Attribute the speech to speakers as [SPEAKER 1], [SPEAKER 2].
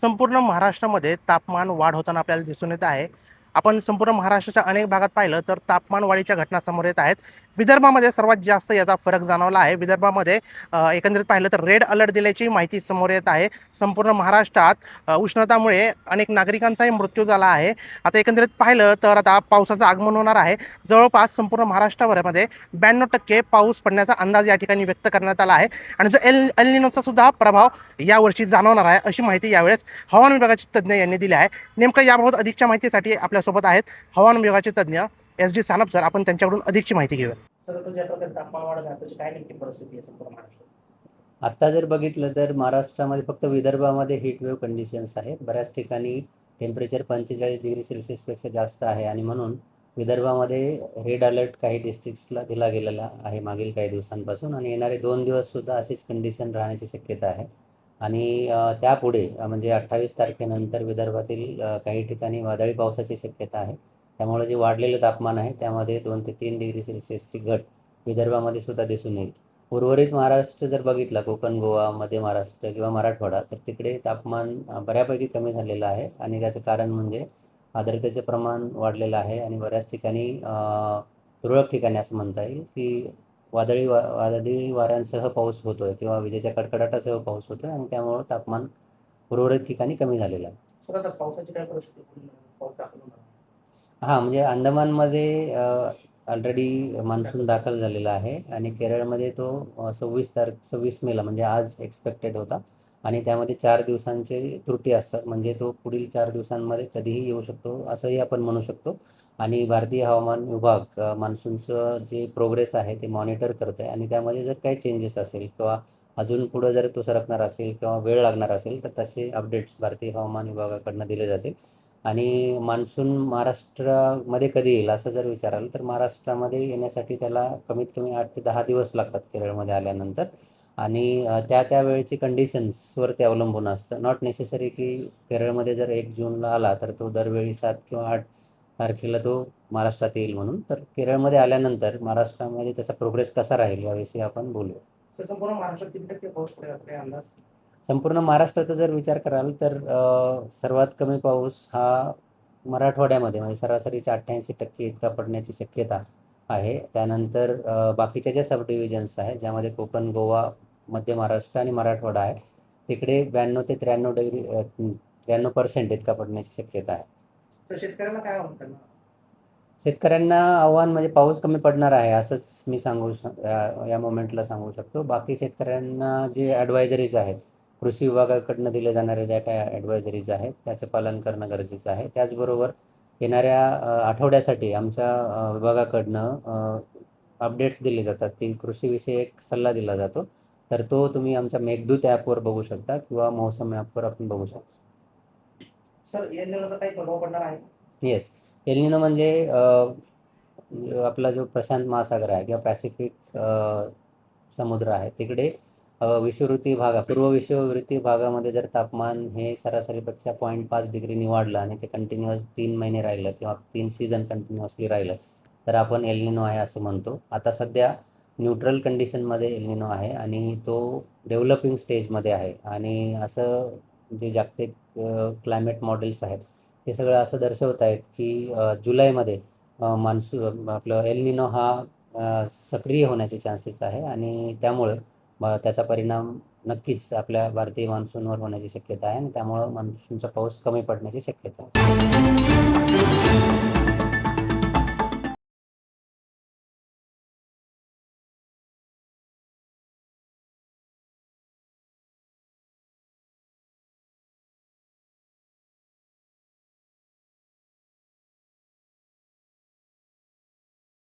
[SPEAKER 1] संपूर्ण महाराष्ट्रामध्ये तापमान वाढ होताना आपल्याला दिसून येत आहे. आपण संपूर्ण महाराष्ट्राच्या अनेक भागात पाहिलं तर तापमान वाढीच्या घटना समोर येत आहेत. विदर्भामध्ये सर्वात जास्त याचा फरक जाणवला आहे. विदर्भामध्ये एकंदरीत पाहिलं तर रेड अलर्ट दिल्याची माहिती समोर येत आहे. संपूर्ण महाराष्ट्रात उष्णतामुळे अनेक नागरिकांचाही मृत्यू झाला आहे. आता एकंदरीत पाहिलं तर आता पावसाचं आगमन होणार आहे. जवळपास संपूर्ण महाराष्ट्राभरामध्ये 92% पाऊस पडण्याचा अंदाज या ठिकाणी व्यक्त करण्यात आला आहे. आणि जो एल निनोचा सुद्धा प्रभाव यावर्षी जाणवणार आहे अशी माहिती यावेळेस हवामान विभागाचे तज्ज्ञ यांनी दिली आहे. नेमकं याबाबत अधिकच्या माहितीसाठी आपल्यासोबत आहेत हवामान विभागाचे तज्ज्ञ SD सानप सर. आपण त्यांच्याकडून अधिकची माहिती घेऊया. सर, तो ज्या प्रकारे तापमान वाढत आहे त्याची काय नेमकी परिस्थिती आहे संपूर्ण महाराष्ट्रात?
[SPEAKER 2] आत्ता जर बघितलं तर महाराष्ट्रामध्ये फक्त विदर्भामध्ये हीटवेव्ह कंडिशन्स आहेत. बऱ्याच ठिकाणी टेम्परेचर 45 डिग्री सेल्सिअसपेक्षा जास्त आहे आणि म्हणून विदर्भामध्ये रेड अलर्ट काही डिस्ट्रिक्ट्सला दिला गेलेला आहे मागील काही दिवसांपासून आणि येणारे 2 दिवससुद्धा अशीच कंडिशन राहण्याची शक्यता आहे. आणि त्यापुढे म्हणजे 28 तारखेनंतर विदर्भातील काही ठिकाणी वादळी पावसाची शक्यता आहे. त्यामुळे जे वाढलेलं तापमान आहे त्यामध्ये 2 ते 3 डिग्री सेल्सिअसची घट विदर्भामध्ये सुद्धा दिसून येईल. उर्वरित महाराष्ट्र जर बघितला, कोकण, गोवा, मध्य महाराष्ट्र किंवा मराठवाडा, तर तिकडे तापमान बऱ्यापैकी कमी झालेलं आहे आणि त्याचं कारण म्हणजे आर्द्रतेचं प्रमाण वाढलेलं आहे आणि बऱ्याच ठिकाणी तुरळक ठिकाणी असं म्हणता येईल की वादळी वाऱ्यांसह पाऊस होतो आहे किंवा विजेच्या कडकडाटासह पाऊस होतो आहे आणि त्यामुळं तापमान उर्वरित ठिकाणी कमी झालेलं आहे.
[SPEAKER 1] सर, आता पावसाची काय परिस्थिती?
[SPEAKER 2] हां, म्हणजे अंदमानमध्ये ऑलरेडी मान्सून दाखल झालेला आहे आणि केरळमध्ये तो 26 मेला म्हणजे आज एक्सपेक्टेड होता आणि त्यामध्ये 4 दिवसांचे त्रुटी असतात. म्हणजे तो पुढील 4 दिवसांमध्ये कधीही येऊ शकतो असंही आपण म्हणू शकतो. आणि भारतीय हवामान विभाग मान्सूनचं जे प्रोग्रेस आहे ते मॉनिटर करत आहे आणि त्यामध्ये जर काही चेंजेस असेल किंवा अजून पुढं जर तो सरकणार असेल किंवा वेळ लागणार असेल तर तसे अपडेट्स भारतीय हवामान विभागाकडनं दिले जातील. आणि मान्सून महाराष्ट्रामध्ये कधी येईल असं जर विचाराल तर महाराष्ट्रामध्ये येण्यासाठी त्याला कमीत कमी 8 ते 10 दिवस लागतात केरळमध्ये आल्यानंतर. आणि त्या वेळेची कंडिशन्सवर ते अवलंबून असतं. नॉट नेसेसरी की केरळमध्ये जर 1 जूनला आला तर तो दरवेळी 7 किंवा 8 तारखेला तो महाराष्ट्रात येईल म्हणून. तर केरळमध्ये आल्यानंतर महाराष्ट्रामध्ये त्याचा प्रोग्रेस कसा राहील याविषयी आपण बोलूया.
[SPEAKER 1] संपूर्ण महाराष्ट्रात किती टक्के पाऊस पडेल असं काही अंदाज?
[SPEAKER 2] संपूर्ण महाराष्ट्राचा जर विचार कराल तर सर्वात कमी पाऊस हा मराठवाड्यामध्ये म्हणजे सरासरीच्या 88% इतका पडण्याची शक्यता आहे. त्यानंतर बाकीच्या ज्या सब डिव्हिजन्स आहेत ज्यामध्ये कोकण, गोवा, मध्य महाराष्ट्र आणि मराठवाडा आहे तिकडे 92 ते 93% इतका पडण्याची शक्यता आहे.
[SPEAKER 1] तर शेतकऱ्यांना काय म्हणतात?
[SPEAKER 2] शेतकऱ्यांना आव्हान म्हणजे पाऊस कमी पडणार आहे असंच मी या मोमेंटला सांगू शकतो. बाकी शेतकऱ्यांना जे ॲडवायझरीज आहेत कृषी विभागाकडनं दिल्या जाणाऱ्या ज्या काही ॲडवायझरीज आहेत त्याचं पालन करणं गरजेचं आहे. त्याचबरोबर येणाऱ्या आठवड्यासाठी आमच्या विभागाकडनं अपडेट्स दिले जातात की कृषीविषयक सल्ला दिला जातो. तर तो तुम्ही आमच्या मेघदूत ॲपवर बघू शकता किंवा मौसम ॲपवर आपण बघू शकतो.
[SPEAKER 1] सर, एल निनोचा काही प्रभाव पडणार आहे?
[SPEAKER 2] येस, एल निनो म्हणजे आपला जो प्रशांत महासागर आहे किंवा पॅसिफिक समुद्र आहे तिकडे पूर्व विषुववृत्तीय भागामध्ये जर तापमान हे सरासरीपेक्षा 0.5 डिग्रीनी वाढलं आणि ते कंटिन्युअस 3 महिने राहिलं किंवा 3 सीझन कंटिन्युअसली राहिलं तर आपण एल निनो आहे असं म्हणतो. आता सध्या न्यूट्रल कंडिशनमध्ये एल निनो आहे आणि तो डेव्हलपिंग स्टेजमध्ये आहे आणि असं जे जागतिक क्लायमेट मॉडेल्स आहेत ते सगळं असं दर्शवत आहेत की जुलैमध्ये आपलं एल निनो हा सक्रिय होण्याचे चान्सेस आहे आणि त्यामुळं त्याचा परिणाम नक्कीच आपल्या भारतीय मान्सूनवर होण्याची शक्यता आहे आणि त्यामुळं मान्सूनचा पाऊस कमी पडण्याची शक्यता आहे.